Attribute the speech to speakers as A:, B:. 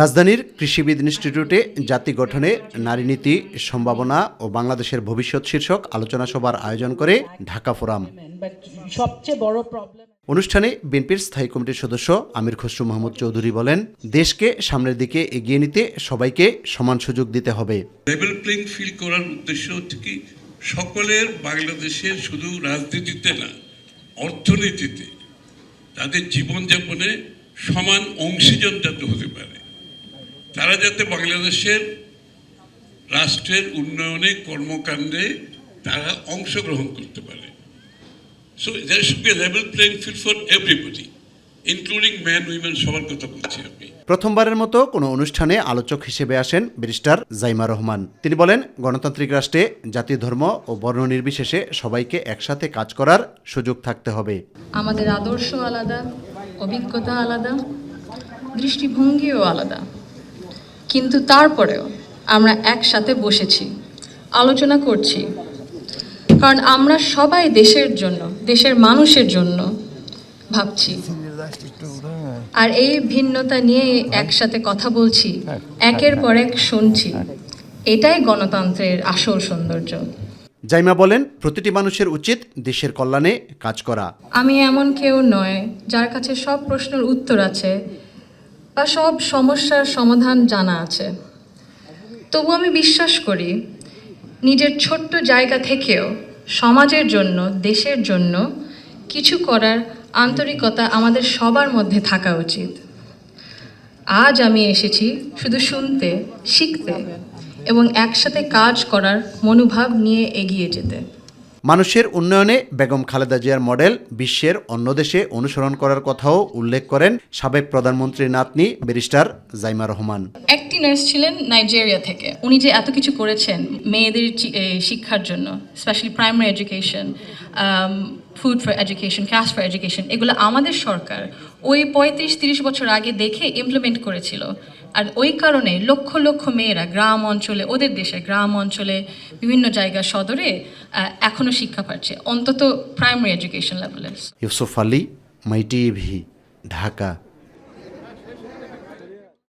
A: রাজধানীর কৃষিবিদ ইনস্টিটিউটে জাতি গঠনে নারী নীতি, সম্ভাবনা ও বাংলাদেশের ভবিষ্যৎ শীর্ষক আলোচনা সভার আয়োজন করে ঢাকা ফোরাম।
B: সবচেয়ে বড় প্রবলেম
A: অনুষ্ঠানে বিএনপির স্থায়ী কমিটির সদস্য আমির খসরু মাহমুদ চৌধুরী বলেন, দেশকে সামনের দিকে এগিয়ে নিতে সবাইকে সমান সুযোগ দিতে হবে।
C: লেভেল প্লেইং ফিল্ড করার উদ্দেশ্য হচ্ছে কি, সকলের বাংলাদেশের শুধু রাজনীতিতে না, অর্থনীতিতে তাদের জীবনযাপনে সমান অংশীজন যাতে হতে পারে, তারা যাতে বাংলাদেশের রাষ্ট্রের উন্নয়নে কর্মকাণ্ডে তারা অংশগ্রহণ করতে পারে। So there should be a level playing field for everybody, including men, women, সবার কথা বলছি আমি।
A: প্রথমবারের মতো কোনো অনুষ্ঠানে আলোচক হিসেবে আসেন ব্যারিস্টার জাইমা রহমান। তিনি বলেন, গণতান্ত্রিক রাষ্ট্রে জাতি, ধর্ম ও বর্ণ নির্বিশেষে সবাইকে একসাথে কাজ করার সুযোগ থাকতে হবে।
D: আমাদের আদর্শ আলাদা, অভিজ্ঞতা আলাদা, দৃষ্টিভঙ্গিও আলাদা, কিন্তু তারপরেও আমরা একসাথে বসেছি, আলোচনা করছি, কারণ আমরা সবাই দেশের জন্য, দেশের মানুষের জন্য ভাবছি। আর এই ভিন্নতা নিয়ে একসাথে কথা বলছি, একের পর এক শুনছি, এটাই গণতন্ত্রের আসল সৌন্দর্য।
A: জাইমা বলেন, প্রতিটি মানুষের উচিত দেশের কল্যাণে কাজ করা।
D: আমি এমন কেউ নয় যার কাছে সব প্রশ্নের উত্তর আছে বা সব সমস্যার সমাধান জানা আছে। তবু আমি বিশ্বাস করি, নিজের ছোট্ট জায়গা থেকেও সমাজের জন্য, দেশের জন্য কিছু করার আন্তরিকতা আমাদের সবার মধ্যে থাকা উচিত। আজ আমি এসেছি শুধু শুনতে, শিখতে এবং একসাথে কাজ করার মনোভাব নিয়ে এগিয়ে যেতে।
A: মানুষের উন্নয়নে বেগম খালেদা জিয়ার মডেল বিশ্বের অন্য দেশে অনুসরণ করার কথাও উল্লেখ করেন সাবেক প্রধানমন্ত্রীর নাতনি ব্যারিস্টার জাইমা রহমান।
D: একটি নার্স ছিলেন নাইজেরিয়া থেকে। উনি যে এত কিছু করেছেন মেয়েদের শিক্ষার জন্য, specially primary education, food for education, class for education, এগুলো আমাদের সরকার ওই 35-30 বছর আগে দেখে ইমপ্লিমেন্ট করেছিল। আর ওই কারণে লক্ষ লক্ষ মেয়েরা গ্রাম অঞ্চলে, ওদের দেশে গ্রাম অঞ্চলে বিভিন্ন জায়গা সদরে এখনও শিক্ষা পাচ্ছে, অন্তত প্রাইমারি এডুকেশন লেভেলে।
A: ইউসুফ আলী, মাই টিভি, ঢাকা।